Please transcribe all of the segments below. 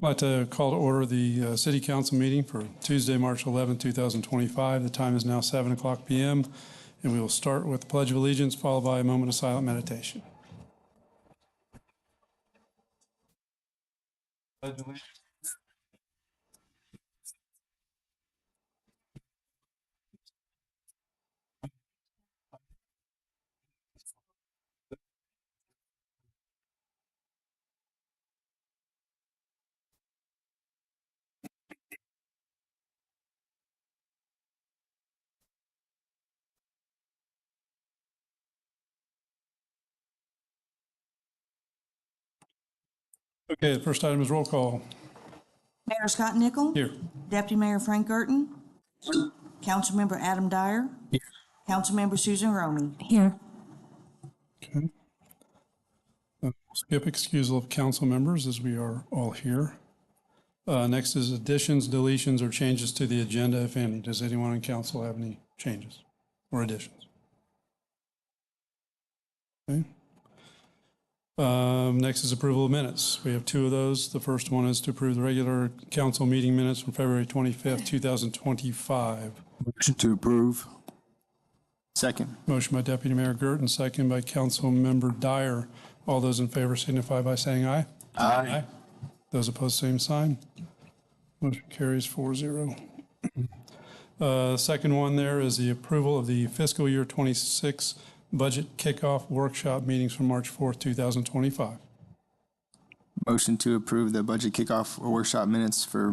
I'd like to call to order the City Council meeting for Tuesday, March 11, 2025. The time is now 7 o'clock p.m., and we will start with the Pledge of Allegiance, followed by a moment of silent meditation. Pledge of Allegiance. Okay, the first item is roll call. Mayor Scott Nickel. Here. Deputy Mayor Frank Gerton. Councilmember Adam Dyer. Here. Councilmember Susan Romey. Here. Okay. Skip excusal of council members as we are all here. Next is additions, deletions, or changes to the agenda, if any. Does anyone on council have any changes or additions? Okay. Next is approval of minutes. We have two of those. The first one is to approve the regular council meeting minutes from February 25th, 2025. Motion to approve. Second. Motion by Deputy Mayor Gerton, second by Council Member Dyer. All those in favor signify by saying aye. Aye. Those opposed, same sign. Motion carries 4-0. Second one there is the approval of the fiscal year 26 budget kickoff workshop meetings from March 4th, 2025. Motion to approve the budget kickoff workshop minutes for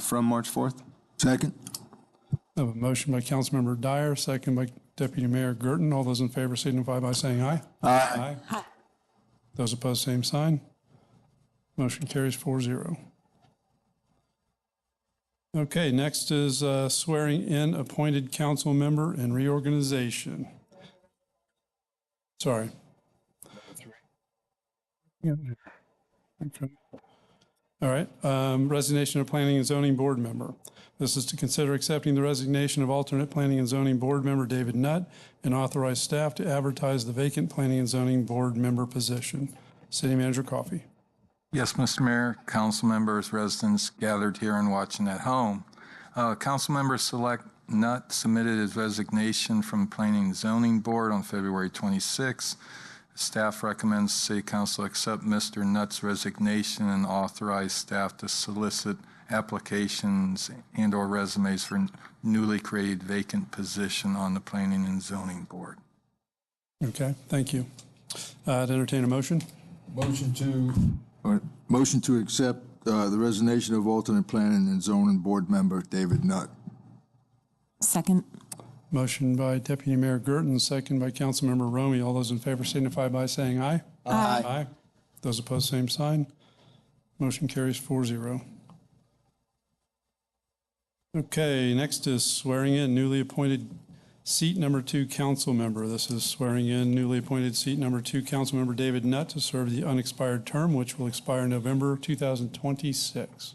from March 4th. Second. I have a motion by Councilmember Dyer, second by Deputy Mayor Gerton. All those in favor signify by saying aye. Aye. Aye. Those opposed, same sign. Motion carries 4-0. Okay, next is swearing in appointed council member and reorganization. Sorry. Yeah. Okay. All right. Resignation of planning and zoning board member. This is to consider accepting the resignation of alternate planning and zoning board member David Nutt and authorize staff to advertise the vacant planning and zoning board member position. City Manager Coffey. Yes, Mr. Mayor, council members, residents gathered here and watching at home. Council member select Nutt submitted his resignation from Planning and Zoning Board on February 26. Staff recommends City Council accept Mr. Nutt's resignation and authorize staff to solicit applications and/or resumes for newly created vacant position on the Planning and Zoning Board. Okay, thank you. I'd entertain a motion. Motion to accept the resignation of alternate planning and zoning board member David Nutt. Second. Motion by Deputy Mayor Gerton, second by Councilmember Romey. All those in favor signify by saying aye. Aye. Aye. Those opposed, same sign. Motion carries 4-0. Okay, next is swearing in newly appointed seat number 2 council member. This is swearing in newly appointed seat number 2 council member David Nutt to serve the unexpired term, which will expire November 2026.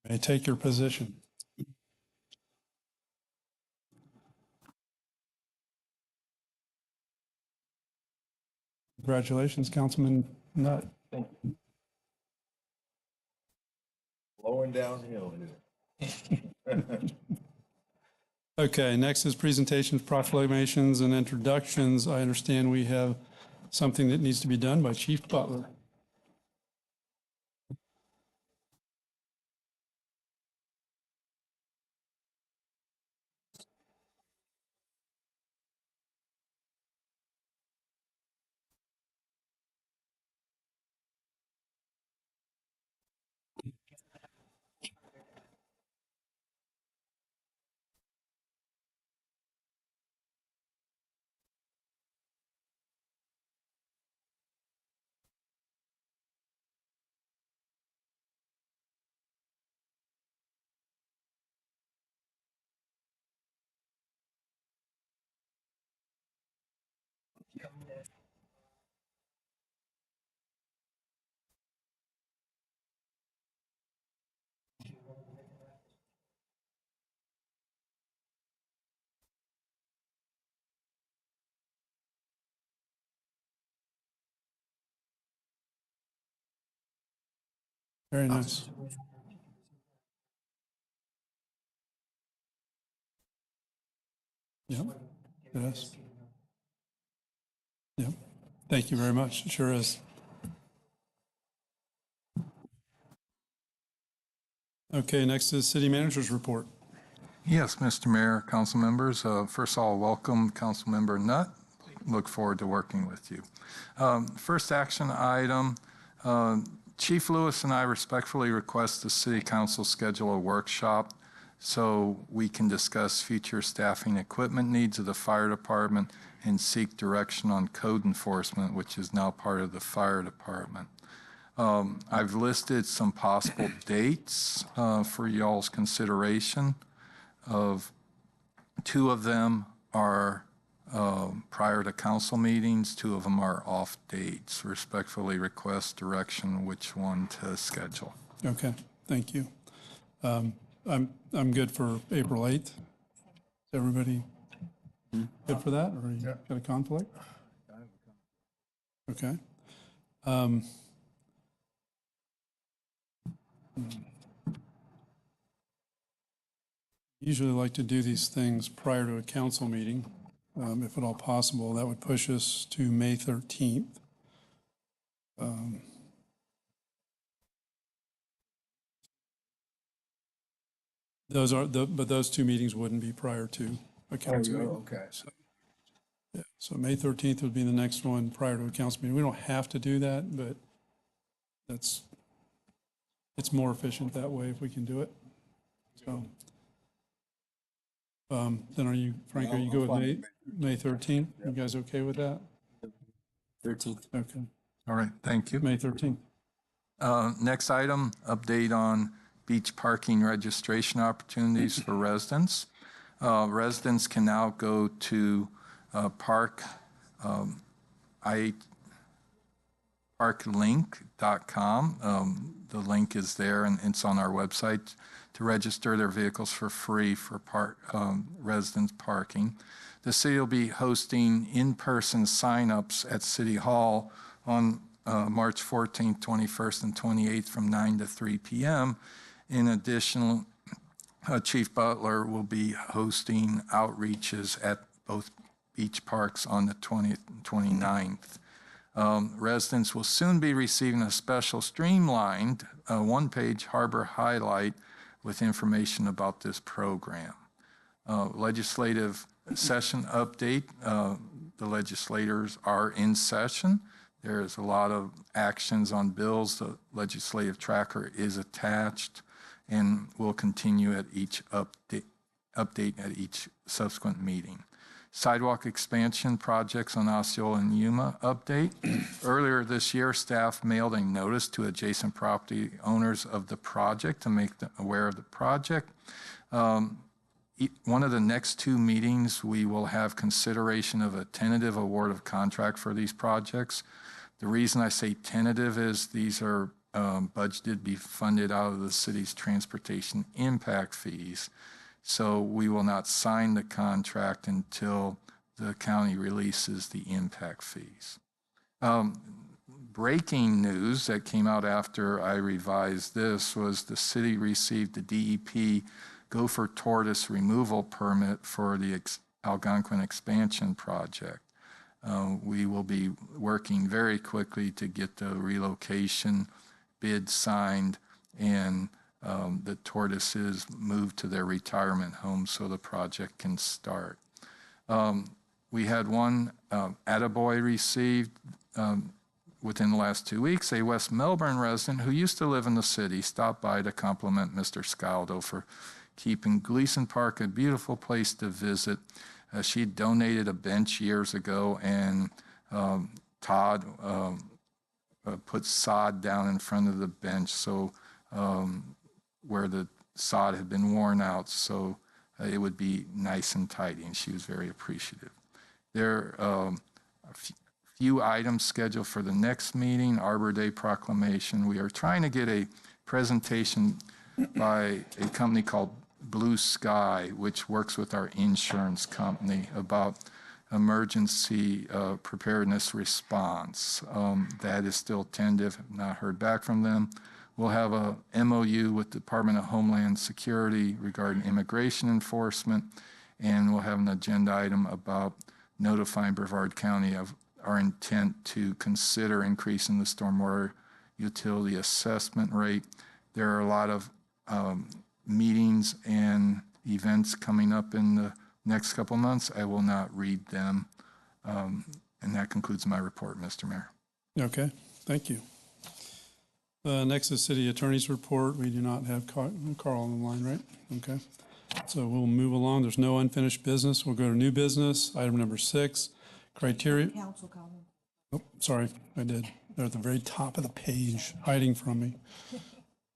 May take your position. Congratulations, Councilman Nutt. Flowing downhill here. Okay, next is presentations, proclamations, and introductions. I understand we have something that needs to be done by Chief Butler. Very nice. Yep, yes. Yep, thank you very much. It sure is. Okay, next is City Manager's Report. Yes, Mr. Mayor, council members. First of all, welcome Councilmember Nutt. Look forward to working with you. First action item, Chief Lewis and I respectfully request the City Council schedule a workshop so we can discuss future staffing equipment needs of the fire department and seek direction on code enforcement, which is now part of the fire department. I've listed some possible dates for y'all's consideration. Two of them are prior to council meetings, two of them are off dates. Respectfully request direction which one to schedule. Okay, thank you. I'm good for April 8th. Is everybody good for that, or you got a conflict? Okay. Usually like to do these things prior to a council meeting, if at all possible. That would push us to May 13th. But those two meetings wouldn't be prior to a council meeting. Okay. So May 13th would be the next one prior to a council meeting. We don't have to do that, but it's more efficient that way if we can do it. So, then are you, Frank, are you good with May 13th? You guys okay with that? 13th. Okay, All right, thank you. May 13th. Next item, update on beach parking registration opportunities for residents. Residents can now go to parklink.com. The link is there and it's on our website to register their vehicles for free for residents parking. The city will be hosting in-person signups at City Hall on March 14th, 21st, and 28th from 9 to 3 p.m. In addition, Chief Butler will be hosting outreaches at both beach parks on the 20th and 29th. Residents will soon be receiving a special streamlined one-page harbor highlight with information about this program. Legislative session update. The legislators are in session. There's a lot of actions on bills. The legislative tracker is attached and will continue at each update at each subsequent meeting. Sidewalk expansion projects on Osceola and Yuma update. Earlier this year, staff mailed a notice to adjacent property owners of the project to make them aware of the project. One of the next two meetings, we will have consideration of a tentative award of contract for these projects. The reason I say tentative is these are budgeted to be funded out of the city's transportation impact fees. So we will not sign the contract until the county releases the impact fees. Breaking news that came out after I revised this was the city received the DEP gopher tortoise removal permit for the Algonquin expansion project. We will be working very quickly to get the relocation bid signed and the tortoises moved to their retirement home so the project can start. We had one attaboy received within the last 2 weeks. A West Melbourne resident who used to live in the city stopped by to compliment Mr. Scaldo for keeping Gleason Park a beautiful place to visit. She donated a bench years ago, and Todd put sod down in front of the bench so where the sod had been worn out, so it would be nice and tidy, and she was very appreciative. There are a few items scheduled for the next meeting. Arbor Day proclamation. We are trying to get a presentation by a company called Blue Sky, which works with our insurance company, about emergency preparedness response. That is still tentative, have not heard back from them. We'll have a MOU with the Department of Homeland Security regarding immigration enforcement, and we'll have an agenda item about notifying Brevard County of our intent to consider increasing the stormwater utility assessment rate. There are a lot of meetings and events coming up in the next couple months. I will not read them. And that concludes my report, Mr. Mayor. Okay, thank you. Next is City Attorney's report. We do not have Carl on the line, right? Okay. So we'll move along. There's no unfinished business. We'll go to new business. Item number 6, criteria. Council comment. Oh, sorry, I did. They're at the very top of the page, hiding from me.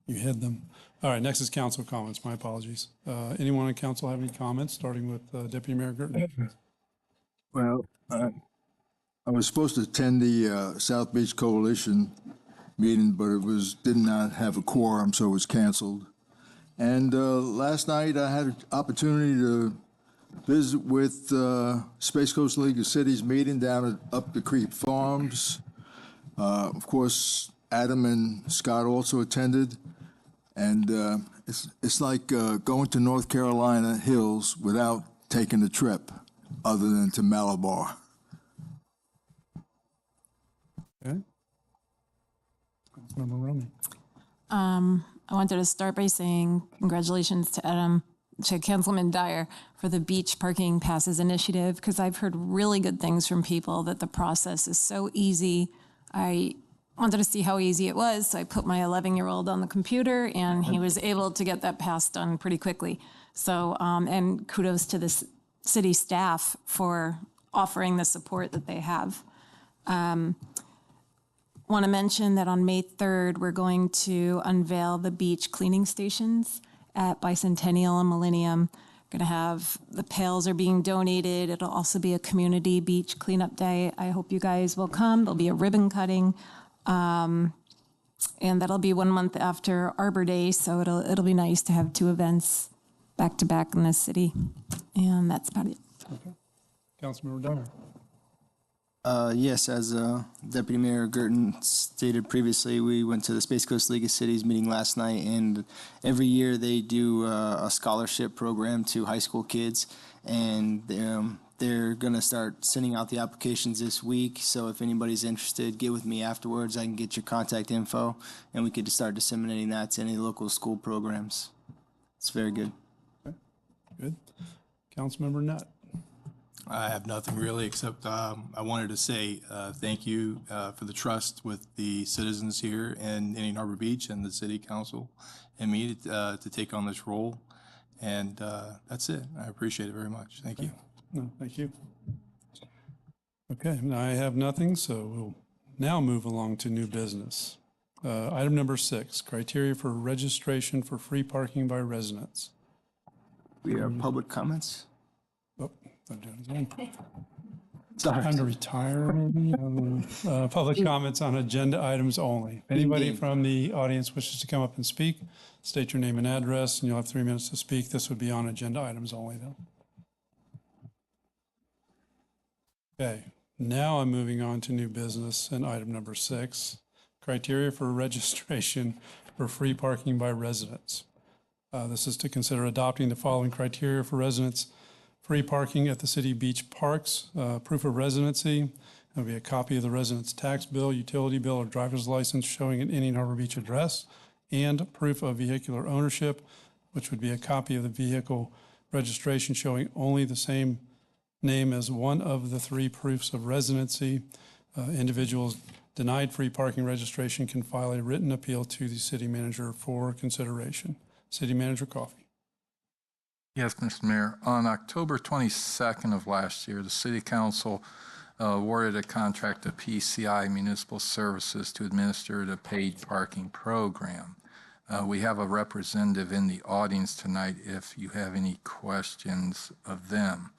You hid them. All right, next is council comments. My apologies. Anyone on council have any comments, starting with Deputy Mayor Gerton? Well, I was supposed to attend the South Beach Coalition meeting, but it did not have a quorum, so it was canceled. And last night I had an opportunity to visit with Space Coast League of Cities meeting down at Up the Creek Farms. Of course, Adam and Scott also attended. And it's like going to North Carolina hills without taking a trip other than to Malabar. Okay. Councilmember Romy. I wanted to start by saying congratulations to Councilman Dyer for the beach parking passes initiative, because I've heard really good things from people that the process is so easy. I wanted to see how easy it was, so I put my 11-year-old on the computer, and he was able to get that pass done pretty quickly. So, and kudos to the city staff for offering the support that they have. Want to mention that on May 3rd, we're going to unveil the beach cleaning stations at Bicentennial and Millennium. Going to have, the pails are being donated. It'll also be a community beach cleanup day. I hope you guys will come. There'll be a ribbon cutting. And that'll be 1 month after Arbor Day, so it'll be nice to have 2 events back to back in this city. And that's about it. Okay. Councilmember Dyer. Yes, as Deputy Mayor Gerton stated previously, we went to the Space Coast League of Cities meeting last night, and every year they do a scholarship program to high school kids, and they're going to start sending out the applications this week. So if anybody's interested, get with me afterwards. I can get your contact info, and we could start disseminating that to any local school programs. It's very good. Okay. Good. Councilmember Nutt. I have nothing really, except I wanted to say thank you for the trust with the citizens here in Indian Harbor Beach and the city council and me to take on this role. And that's it. I appreciate it very much. Thank you. No, thank you. Okay, I have nothing, so we'll now move along to new business. Item number 6, criteria for registration for free parking by residents. We have public comments. Oh, I'm doing it again. Sorry. Time to retire, maybe? Public comments on agenda items only. If anybody from the audience wishes to come up and speak, state your name and address, and you'll have 3 minutes to speak. This would be on agenda items only, though. Okay, now I'm moving on to new business and item number 6, criteria for registration for free parking by residents. This is to consider adopting the following criteria for residents: free parking at the city beach parks, proof of residency. There'll be a copy of the resident's tax bill, utility bill, or driver's license showing an Indian Harbor Beach address, and proof of vehicular ownership, which would be a copy of the vehicle registration showing only the same name as one of the three proofs of residency. Individuals denied free parking registration can file a written appeal to the city manager for consideration. City Manager Coffey. Yes, Mr. Mayor. On October 22nd of last year, the City Council awarded a contract to PCI Municipal Services to administer the paid parking program. We have a representative in the audience tonight if you have any questions of them.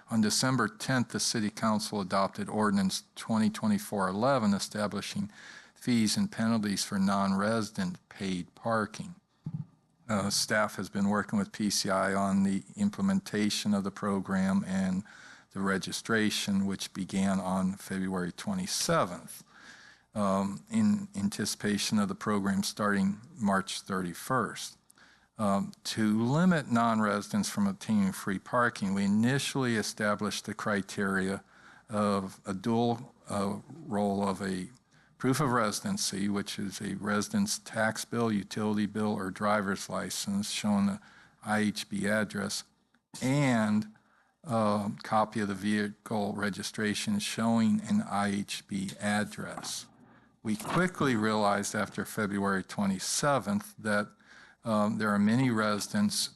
On December 10th, the City Council adopted Ordinance 2024-11 establishing fees and penalties for non-resident paid parking. Staff has been working with PCI on the implementation of the program and the registration, which began on February 27th, in anticipation of the program starting March 31st. To limit non-residents from obtaining free parking, we initially established the criteria of a dual role of a proof of residency, which is a resident's tax bill, utility bill, or driver's license showing the IHB address, and a copy of the vehicle registration showing an IHB address. We quickly realized after February 27th that there are many residents,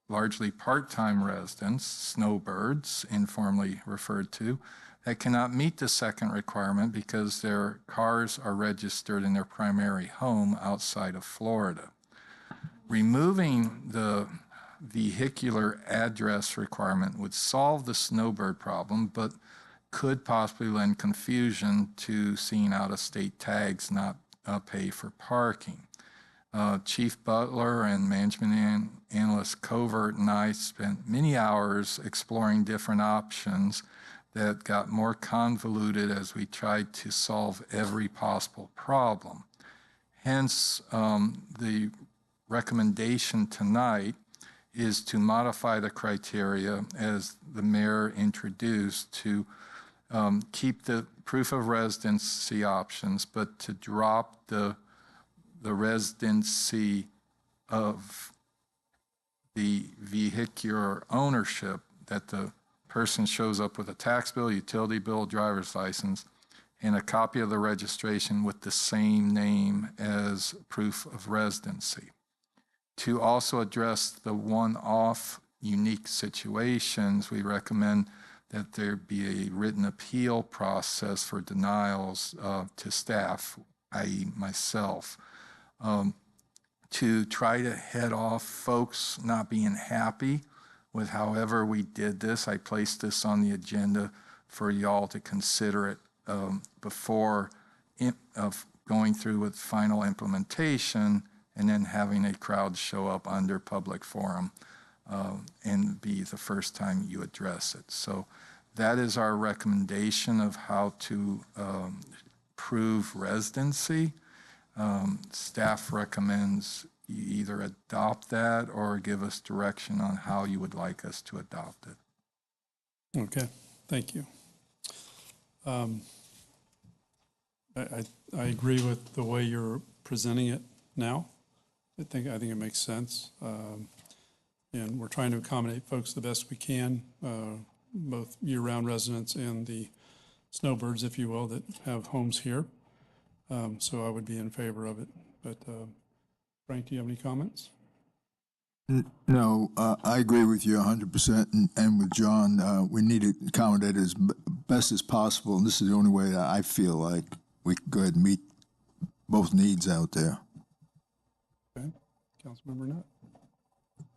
largely part-time residents, snowbirds, informally referred to, that cannot meet the second requirement because their cars are registered in their primary home outside of Florida. Removing the vehicular address requirement would solve the snowbird problem, but could possibly lend confusion to seeing out-of-state tags not pay for parking. Chief Butler and management analyst Covert and I spent many hours exploring different options that got more convoluted as we tried to solve every possible problem. Hence, the recommendation tonight is to modify the criteria as the mayor introduced to keep the proof of residency options, but to drop the residency of the vehicular ownership, that the person shows up with a tax bill, utility bill, driver's license, and a copy of the registration with the same name as proof of residency. To also address the one-off unique situations, we recommend that there be a written appeal process for denials to staff, i.e. myself, to try to head off folks not being happy with however we did this. I placed this on the agenda for y'all to consider it before going through with final implementation and then having a crowd show up under public forum and be the first time you address it. So that is our recommendation of how to prove residency. Staff recommends you either adopt that or give us direction on how you would like us to adopt it. Okay, thank you. I agree with the way you're presenting it now. I think it makes sense. And we're trying to accommodate folks the best we can, both year-round residents and the snowbirds, if you will, that have homes here. So I would be in favor of it. But Frank, do you have any comments? No, I agree with you 100%, and with John, we need to accommodate as best as possible, and this is the only way that I feel like we can go ahead and meet both needs out there. Okay, Councilmember Nutt.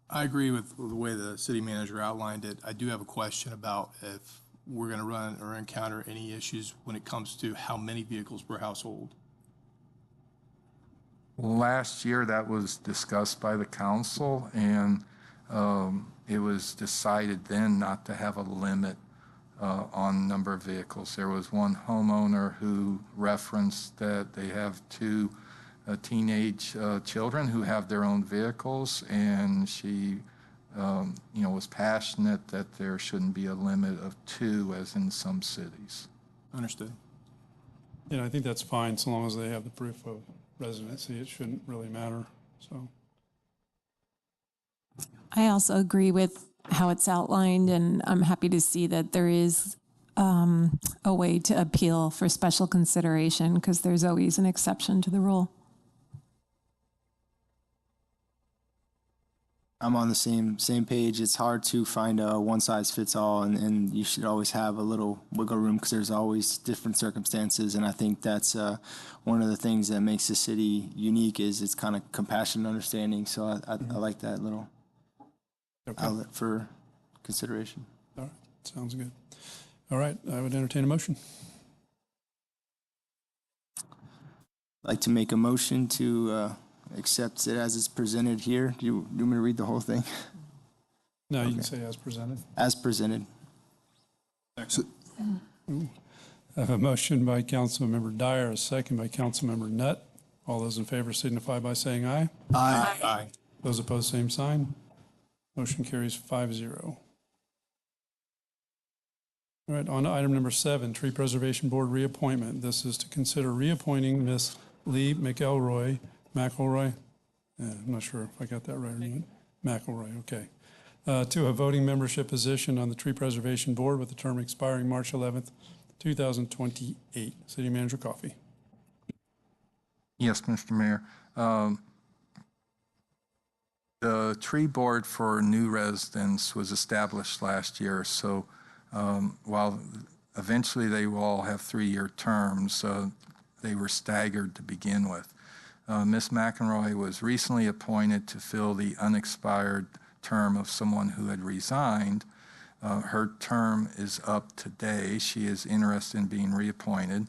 I agree with the way the city manager outlined it. I do have a question about if we're going to run or encounter any issues when it comes to how many vehicles per household. Last year, that was discussed by the council, and it was decided then not to have a limit on number of vehicles. There was one homeowner who referenced that they have two teenage children who have their own vehicles, and she, was passionate that there shouldn't be a limit of 2, as in some cities. Understood. Yeah, I think that's fine, so long as they have the proof of residency. It shouldn't really matter, so. I also agree with how it's outlined, and I'm happy to see that there is a way to appeal for special consideration, because there's always an exception to the rule. I'm on the same page. It's hard to find a one size fits all, and you should always have a little wiggle room because there's always different circumstances. And I think that's one of the things that makes the city unique is its kind of compassion and understanding. So I like that little outlet for consideration. All right, sounds good. All right, I would entertain a motion. I'd like to make a motion to accept it as it's presented here. Do you want me to read the whole thing? No, you can say as presented. As presented. I have a motion by Councilmember Dyer, a second by Councilmember Nutt. All those in favor signify by saying aye. Aye. Aye. Those opposed, same sign. Motion carries 5-0. All right, on to item number 7, Tree Preservation Board reappointment. This is to consider reappointing Ms. Lee McElroy. I'm not sure if I got that right or not. McElroy, okay. To a voting membership position on the Tree Preservation Board with a term expiring March 11th, 2028. City Manager Coffey. Yes, Mr. Mayor. The tree board for new residents was established last year, so while eventually they will all have 3-year terms, they were staggered to begin with. Ms. McElroy was recently appointed to fill the unexpired term of someone who had resigned. Her term is up today. She is interested in being reappointed.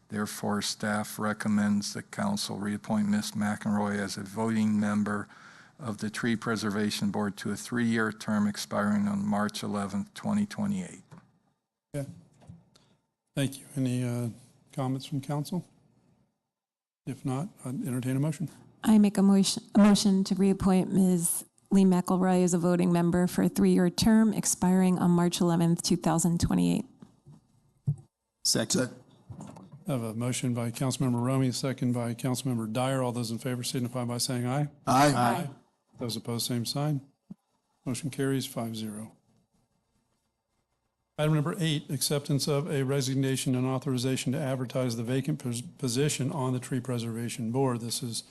Therefore, staff recommends the council reappoint Ms. McElroy as a voting member of the Tree Preservation Board to a 3-year term expiring on March 11th, 2028. Okay. Thank you. Any comments from council? If not, I'd entertain a motion. I make a motion to reappoint Ms. Lee McElroy as a voting member for a 3-year term expiring on March 11th, 2028. Second. I have a motion by Councilmember Romy, a second by Councilmember Dyer. All those in favor signify by saying aye. Aye. Those opposed, same sign. Motion carries 5-0. Item number 8, acceptance of a resignation and authorization to advertise the vacant position on the Tree Preservation Board. This is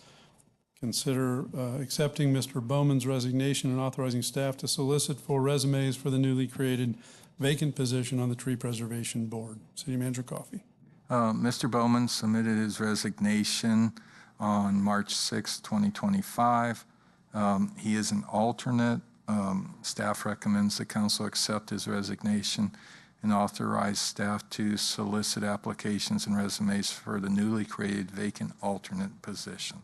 consider accepting Mr. Bowman's resignation and authorizing staff to solicit for resumes for the newly created vacant position on the Tree Preservation Board. City Manager Coffey. Mr. Bowman submitted his resignation on March 6, 2025. He is an alternate. Staff recommends the council accept his resignation and authorize staff to solicit applications and resumes for the newly created vacant alternate position.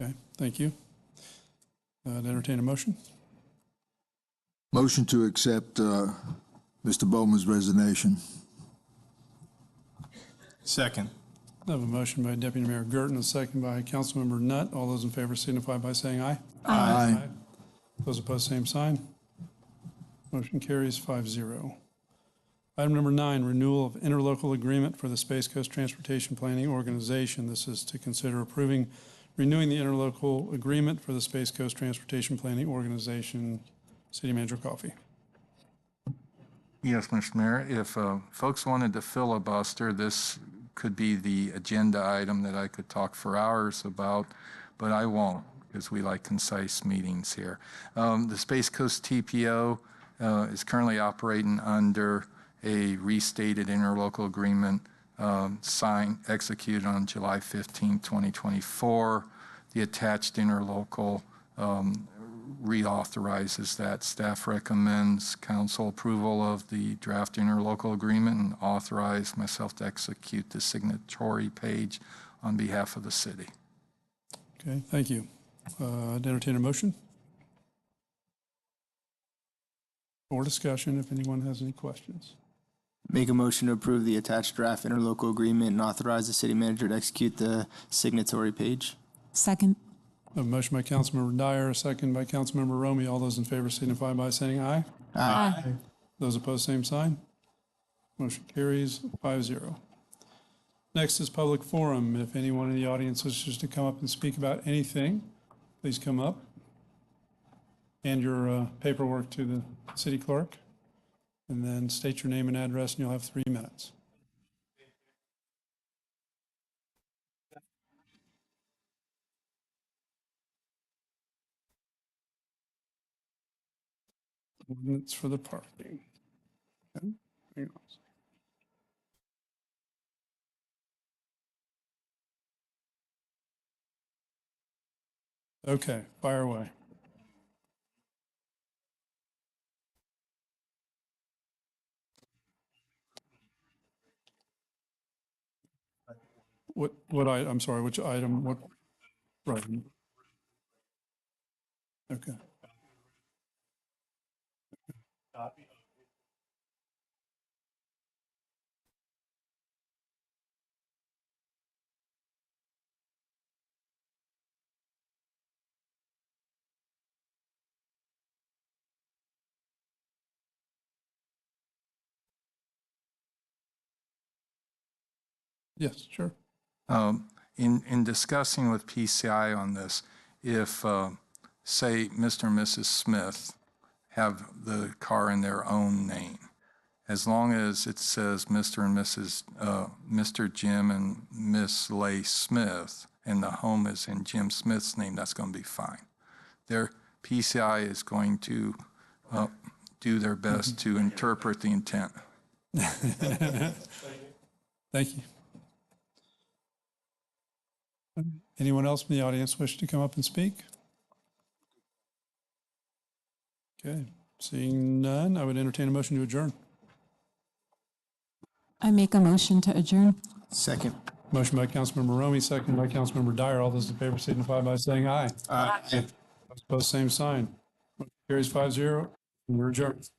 Okay, thank you. I'd entertain a motion. Motion to accept Mr. Bowman's resignation. Second. I have a motion by Deputy Mayor Gerton, a second by Councilmember Nutt. All those in favor signify by saying aye. Aye. Those opposed, same sign. Motion carries 5-0. Item number 9, renewal of interlocal agreement for the Space Coast Transportation Planning Organization. This is to consider approving renewing the interlocal agreement for the Space Coast Transportation Planning Organization. City Manager Coffey. Yes, Mr. Mayor. If folks wanted to filibuster, this could be the agenda item that I could talk for hours about, but I won't because we like concise meetings here. The Space Coast TPO is currently operating under a restated interlocal agreement executed on July 15, 2024. The attached interlocal reauthorizes that. Staff recommends council approval of the draft interlocal agreement and authorize myself to execute the signatory page on behalf of the city. Okay, thank you. I'd entertain a motion or discussion if anyone has any questions. Make a motion to approve the attached draft interlocal agreement and authorize the city manager to execute the signatory page. Second. A motion by Councilmember Dyer, a second by Councilmember Romy. All those in favor signify by saying aye. Aye. Those opposed, same sign. Motion carries 5-0. Next is public forum. If anyone in the audience wishes to come up and speak about anything, please come up. And your paperwork to the city clerk, and then state your name and address, and you'll have 3 minutes. Ordinance for the parking. Okay. Hang on. Okay, fire away. I'm sorry, which item, what, right. Okay. Yes, sure. In discussing with PCI on this, if, say, Mr. and Mrs. Smith have the car in their own name, as long as it says Mr. and Mrs., Mr. Jim and Miss Leigh Smith, and the home is in Jim Smith's name, that's going to be fine. Their PCI is going to do their best to interpret the intent. Thank you. Anyone else from the audience wish to come up and speak? Okay, seeing none, I would entertain a motion to adjourn. I make a motion to adjourn. Second. Motion by Councilmember Romy, second by Councilmember Dyer. All those in favor signify by saying aye. Aye. Those opposed, same sign. Motion carries 5-0. We're adjourned.